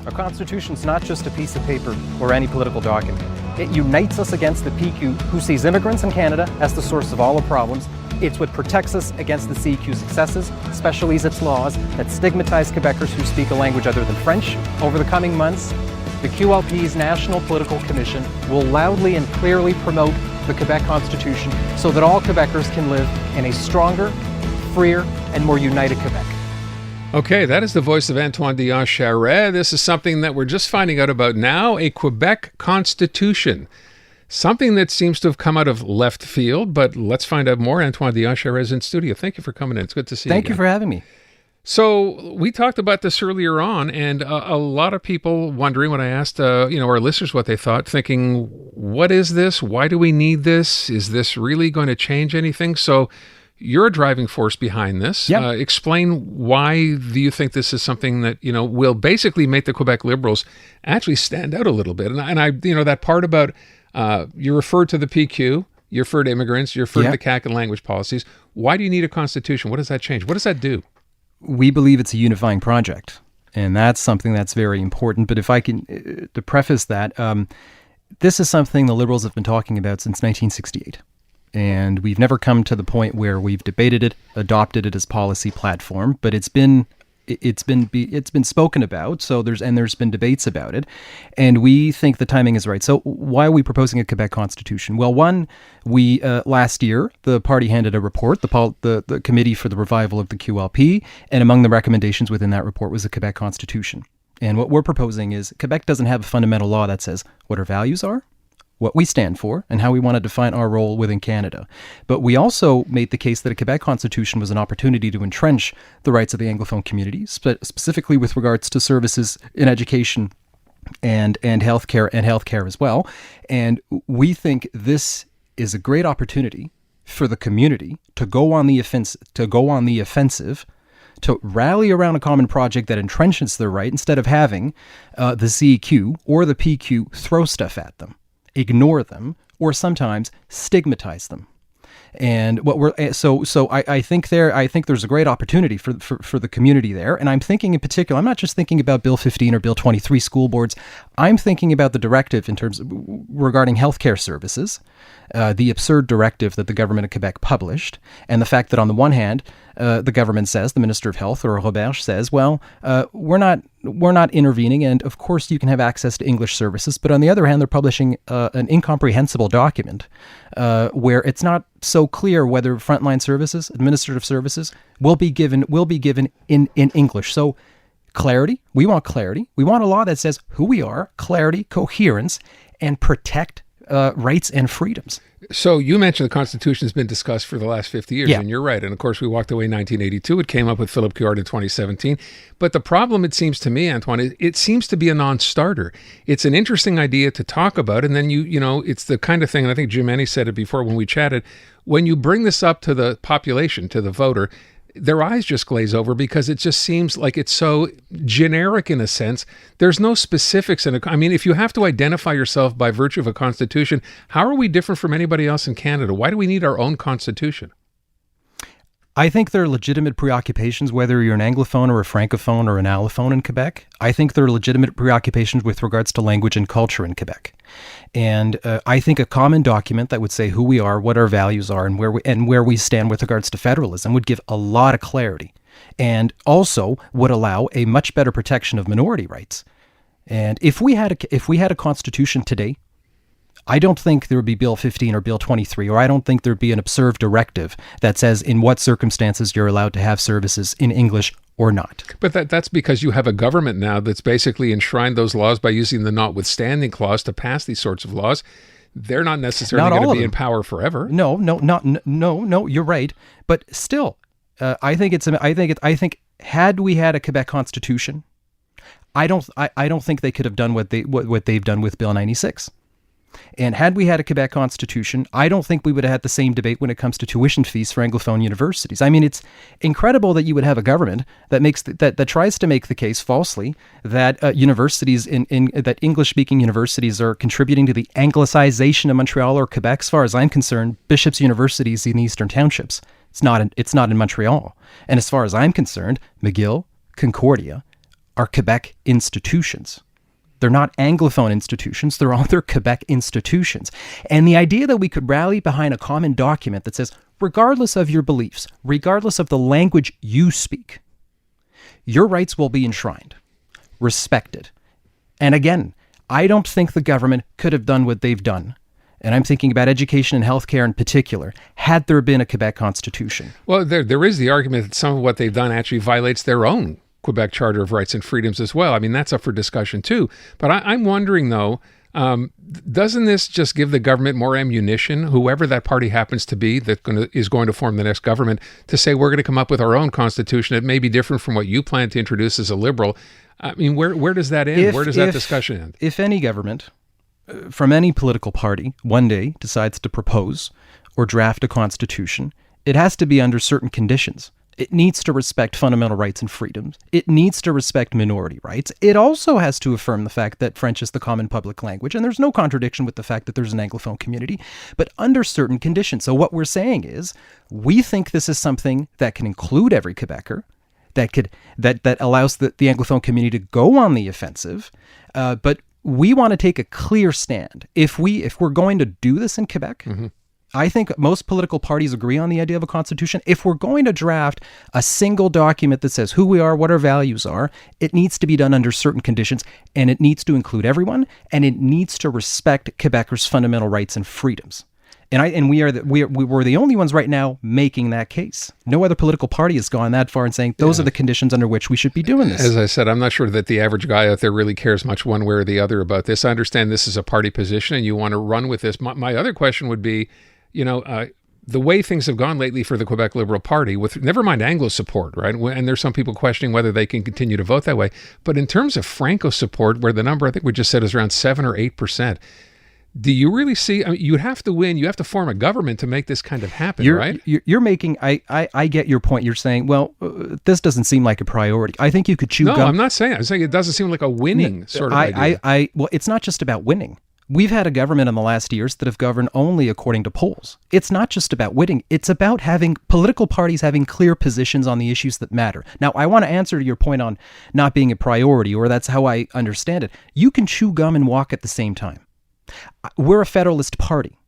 A constitution's not just a piece of paper or any political document. It unites us against the PQ, who sees immigrants in Canada as the source of all our problems. It's what protects us against the CEQ's excesses, especially its laws that stigmatize Quebecers who speak a language other than French. Over the coming months, the QLP's National Political Commission will loudly and clearly promote the Quebec Constitution so that all Quebecers can live in a stronger, freer, and more united Quebec. Okay, that is the voice of Antoine Dionne-Charest. This is something that we're just finding out about now, a Quebec Constitution. Something that seems to have come out of left field, but let's find out more. Antoine Dionne-Charest is in studio. Thank you for coming in. It's good to see you. Thank you for having me. So we talked about this earlier on, and a lot of people wondering when I asked, our listeners what they thought, thinking, what is this? Why do we need this? Is this really going to change anything? So you're a driving force behind this. Yep. Explain why do you think this is something that, will basically make the Quebec Liberals actually stand out a little bit? And I that part about you referred to the PQ, you referred to immigrants, you referred to the CAC and language policies. Why do you need a constitution? What does that change? What does that do? We believe it's a unifying project, and that's something that's very important. But if I can, to preface that, this is something the Liberals have been talking about since 1968. And we've never come to the point where we've debated it, adopted it as policy platform, but it's been spoken about. So there's been debates about it, and we think the timing is right. So why are we proposing a Quebec Constitution? Well, one, we last year the party handed a report, the Committee for the Revival of the QLP, and among the recommendations within that report was a Quebec Constitution. And what we're proposing is Quebec doesn't have a fundamental law that says what our values are, what we stand for, and how we want to define our role within Canada. But we also made the case that a Quebec Constitution was an opportunity to entrench the rights of the Anglophone community, specifically with regards to services in education and healthcare as well. And we think this is a great opportunity for the community to go on the offensive, to rally around a common project that entrenches their right instead of having the CEQ or the PQ throw stuff at them, ignore them, or sometimes stigmatize them. And I think there's a great opportunity for the community there. And I'm thinking in particular, I'm not just thinking about Bill 15 or Bill 23 school boards. I'm thinking about the directive in terms of regarding healthcare services, the absurd directive that the government of Quebec published, and the fact that on the one hand, the government says, the Minister of Health or Roberge says, well, we're not intervening, and of course you can have access to English services. But on the other hand, they're publishing an incomprehensible document where it's not so clear whether frontline services, administrative services, will be given in English. So clarity. We want clarity. We want a law that says who we are, clarity, coherence, and protect rights and freedoms. So you mentioned the Constitution has been discussed for the last 50 years, and you're right. And of course, we walked away in 1982. It came up with Philip Couillard in 2017. But the problem, it seems to me, Antoine, it seems to be a non-starter. It's an interesting idea to talk about, and then it's the kind of thing, and I think Jim Ennie said it before when we chatted, when you bring this up to the population, to the voter, their eyes just glaze over because it just seems like it's so generic in a sense. There's no specifics in it. I mean, if you have to identify yourself by virtue of a constitution, how are we different from anybody else in Canada? Why do we need our own constitution? I think there are legitimate preoccupations, whether you're an Anglophone or a Francophone or an Allophone in Quebec. I think there are legitimate preoccupations with regards to language and culture in Quebec. And I think a common document that would say who we are, what our values are, and where we stand with regards to federalism would give a lot of clarity, and also would allow a much better protection of minority rights. And if we had a constitution today, I don't think there would be Bill 15 or Bill 23, or I don't think there'd be an absurd directive that says in what circumstances you're allowed to have services in English or not. But that's because you have a government now that's basically enshrined those laws by using the notwithstanding clause to pass these sorts of laws. They're not necessarily going to be in power forever. No, you're right. But still, I think had we had a Quebec Constitution, I don't think they could have done what they've done with Bill 96. And had we had a Quebec Constitution, I don't think we would have had the same debate when it comes to tuition fees for Anglophone universities. I mean, it's incredible that you would have a government that tries to make the case falsely that universities that English-speaking universities are contributing to the Anglicization of Montreal or Quebec. As far as I'm concerned, Bishop's University is in the Eastern Townships. It's not in Montreal. And as far as I'm concerned, McGill, Concordia are Quebec institutions. They're not Anglophone institutions. They're Quebec institutions. And the idea that we could rally behind a common document that says, regardless of your beliefs, regardless of the language you speak, your rights will be enshrined, respected. And again, I don't think the government could have done what they've done. And I'm thinking about education and healthcare in particular, had there been a Quebec constitution. Well, there is the argument that some of what they've done actually violates their own Quebec Charter of Rights and Freedoms as well. I mean, that's up for discussion too. But I'm wondering, though, doesn't this just give the government more ammunition, whoever that party happens to be that is going to form the next government, to say we're going to come up with our own constitution that may be different from what you plan to introduce as a liberal? I mean, where does that end? Where does that discussion end? If any government from any political party one day decides to propose or draft a constitution, it has to be under certain conditions. It needs to respect fundamental rights and freedoms. It needs to respect minority rights. It also has to affirm the fact that French is the common public language, and there's no contradiction with the fact that there's an Anglophone community, but under certain conditions. So what we're saying is, we think this is something that can include every Quebecer, that allows the Anglophone community to go on the offensive, but we want to take a clear stand. If we're going to do this in Quebec, mm-hmm. I think most political parties agree on the idea of a constitution. If we're going to draft a single document that says who we are, what our values are, it needs to be done under certain conditions, and it needs to include everyone, and it needs to respect Quebecers' fundamental rights and freedoms. And we're the only ones right now making that case. No other political party has gone that far and saying those are the conditions under which we should be doing this. As I said, I'm not sure that the average guy out there really cares much one way or the other about this. I understand this is a party position and you want to run with this. My other question would be, the way things have gone lately for the Quebec Liberal Party, with never mind Anglo support, right? And there's some people questioning whether they can continue to vote that way. But in terms of Franco support, where the number I think we just said is around 7 or 8%, do you really see? I mean, you have to win. You have to form a government to make this kind of happen, right? You're making. I get your point. You're saying, well, this doesn't seem like a priority. I think you could chew. No, I'm not saying. I'm saying it doesn't seem like a winning sort of idea. Well, it's not just about winning. We've had a government in the last years that have governed only according to polls. It's not just about winning. It's about having political parties having clear positions on the issues that matter. Now, I want to answer your point on not being a priority, or that's how I understand it. You can chew gum and walk at the same time. We're a federalist party.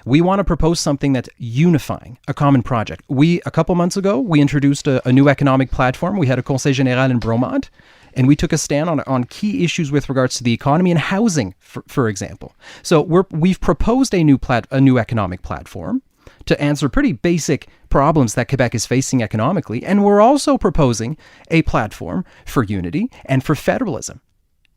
We want to propose something that's unifying, a common project. A couple months ago, we introduced a new economic platform. We had a Conseil Général in Bromont, and we took a stand on key issues with regards to the economy and housing, for example. So we've proposed a new economic platform to answer pretty basic problems that Quebec is facing economically, and we're also proposing a platform for unity and for federalism.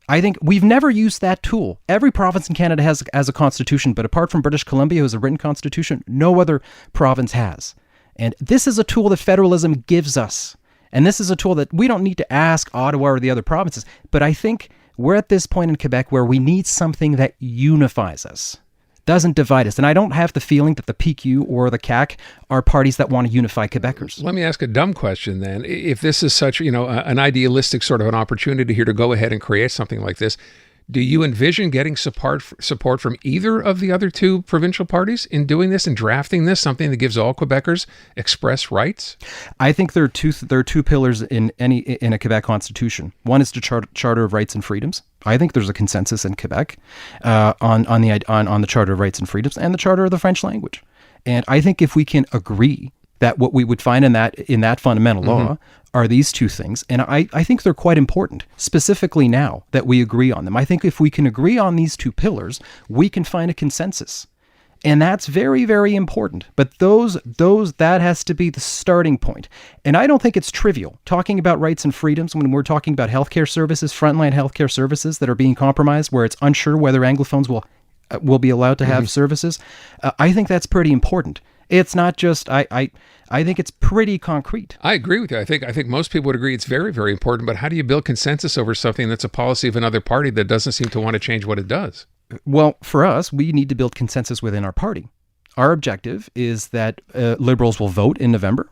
I think we've never used that tool. Every province in Canada has a constitution, but apart from British Columbia, who has a written constitution, no other province has. And this is a tool that federalism gives us. And this is a tool that we don't need to ask Ottawa or the other provinces. But I think we're at this point in Quebec where we need something that unifies us, doesn't divide us. And I don't have the feeling that the PQ or the CAQ are parties that want to unify Quebecers. Let me ask a dumb question then. If this is such, an idealistic sort of an opportunity here to go ahead and create something like this, do you envision getting support from either of the other two provincial parties in doing this and drafting this, something that gives all Quebecers express rights? I think there are two pillars in a Quebec constitution. One is the Charter of Rights and Freedoms. I think there's a consensus in Quebec on the Charter of Rights and Freedoms and the Charter of the French language. And I think if we can agree that what we would find in that fundamental law are these two things, and I think they're quite important, specifically now that we agree on them. I think if we can agree on these two pillars, we can find a consensus. And that's very, very important. But that has to be the starting point. And I don't think it's trivial talking about rights and freedoms when we're talking about healthcare services, frontline healthcare services that are being compromised, where it's unsure whether Anglophones will be allowed to have services. I think that's pretty important. It's not just, I think it's pretty concrete. I agree with you. I think most people would agree it's very, very important, but how do you build consensus over something that's a policy of another party that doesn't seem to want to change what it does? Well, for us, we need to build consensus within our party. Our objective is that Liberals will vote in November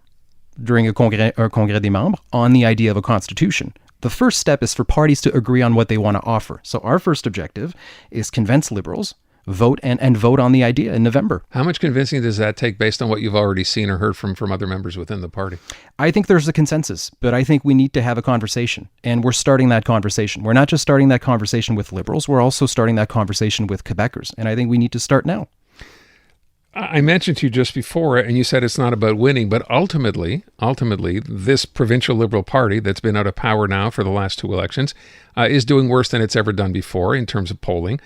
during a Congrès des membres on the idea of a constitution. The first step is for parties to agree on what they want to offer. So our first objective is convince Liberals, vote and vote on the idea in November. How much convincing does that take based on what you've already seen or heard from other members within the party? I think there's a consensus, but I think we need to have a conversation, and we're starting that conversation. We're not just starting that conversation with Liberals, we're also starting that conversation with Quebecers, and I think we need to start now. I mentioned to you just before, and you said it's not about winning, but ultimately, this provincial Liberal Party that's been out of power now for the last 2 elections is doing worse than it's ever done before in terms of polling.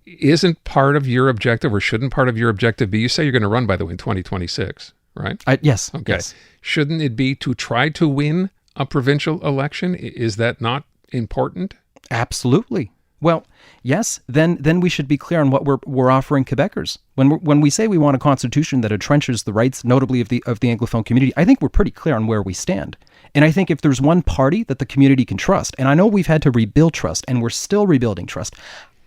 Isn't part of your objective, or shouldn't part of your objective be, you say you're going to run, by the way, in 2026, right? Yes. Okay. Yes. Shouldn't it be to try to win a provincial election? Is that not important? Absolutely. Well, yes, then we should be clear on what we're offering Quebecers. When we say we want a constitution that entrenches the rights, notably of the Anglophone community, I think we're pretty clear on where we stand. And I think if there's one party that the community can trust, and I know we've had to rebuild trust, and we're still rebuilding trust,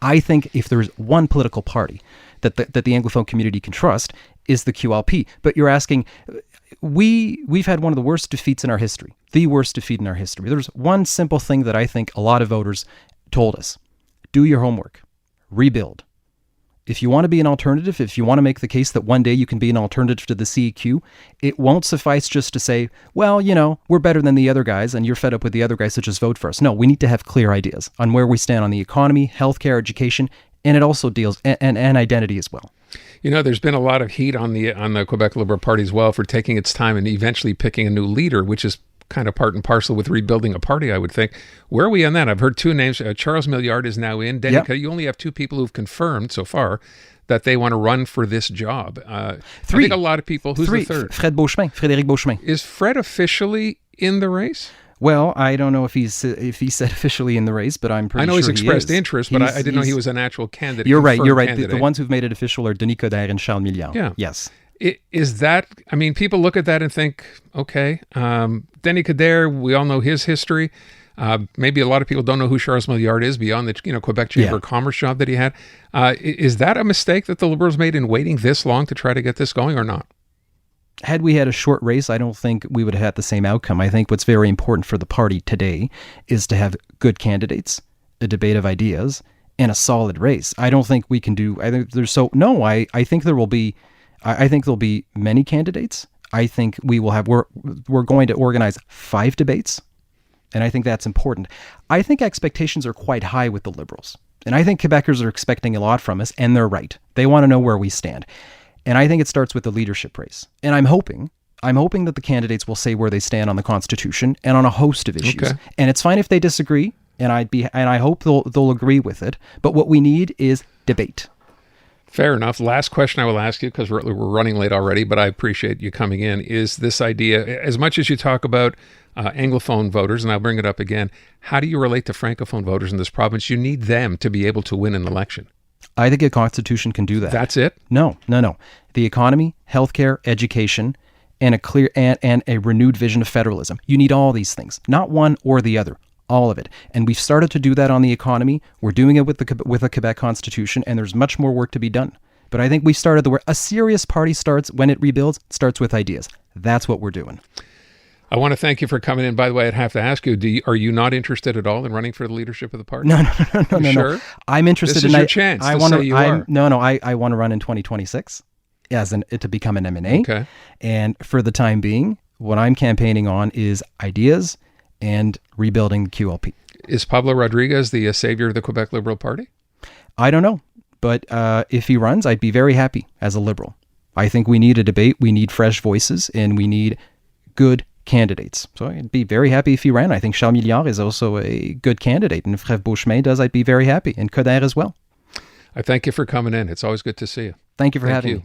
I think if there's one political party that the Anglophone community can trust, is the QLP. But you're asking, we've had one of the worst defeats in our history, the worst defeat in our history. There's one simple thing that I think a lot of voters told us. Do your homework. Rebuild. If you want to be an alternative, if you want to make the case that one day you can be an alternative to the CEQ, it won't suffice just to say, well, we're better than the other guys and you're fed up with the other guys, so just vote for us. No, we need to have clear ideas on where we stand on the economy, healthcare, education, and it also deals and identity as well. There's been a lot of heat on the Quebec Liberal Party as well for taking its time and eventually picking a new leader, which is kind of part and parcel with rebuilding a party, I would think. Where are we on that? I've heard 2 names. Charles Milliard is now in. Yep. You only have 2 people who've confirmed so far that they want to run for this job. 3. I think a lot of people. Who's 3. the third? Frédéric Beauchemin. Is Fred officially in the race? Well, I don't know if he said officially in the race, but I'm pretty sure I know he's expressed he is. interest, but I didn't know he was an actual candidate. You're right. Candidate. The ones who've made it official are Denis Coderre and Charles Milliard. Yeah. Yes. Is that, people look at that and think, okay, Denis Coderre, we all know his history. Maybe a lot of people don't know who Charles Milliard is beyond the Quebec Chamber of Commerce job that he had. Is that a mistake that the Liberals made in waiting this long to try to get this going or not? Had we had a short race, I don't think we would have had the same outcome. I think what's very important for the party today is to have good candidates, a debate of ideas, and a solid race. I don't think we can do. I think there's I think there will be. I think there'll be many candidates. I think we will have. We're going to organize 5 debates, and I think that's important. I think expectations are quite high with the Liberals, and I think Quebecers are expecting a lot from us, and they're right. They want to know where we stand. And I think it starts with the leadership race. And I'm hoping that the candidates will say where they stand on the Constitution and on a host of issues. Okay. And it's fine if they disagree, and I hope they'll agree with it. But what we need is debate. Fair enough. Last question I will ask you, because we're running late already, but I appreciate you coming in, is this idea, as much as you talk about Anglophone voters, and I'll bring it up again, how do you relate to Francophone voters in this province? You need them to be able to win an election. I think a constitution can do that. That's it? No. The economy, healthcare, education, and a clear and a renewed vision of federalism. You need all these things, not one or the other, all of it. And we've started to do that on the economy. We're doing it with a Quebec constitution, and there's much more work to be done. But I think we started the work. A serious party starts when it rebuilds, starts with ideas. That's what we're doing. I want to thank you for coming in. By the way, I'd have to ask you, are you not interested at all in running for the leadership of the party? No. Sure? I'm interested this is your chance to say you are. I want to run in 2026 to become an MNA. Okay. And for the time being, what I'm campaigning on is ideas and rebuilding the QLP. Is Pablo Rodriguez the savior of the Quebec Liberal Party? I don't know. But if he runs, I'd be very happy as a Liberal. I think we need a debate. We need fresh voices, and we need good candidates. So I'd be very happy if he ran. I think Charles Milliard is also a good candidate. And if Frédéric Beauchemin does, I'd be very happy. And Coderre as well. I thank you for coming in. It's always good to see you. Thank you for having me.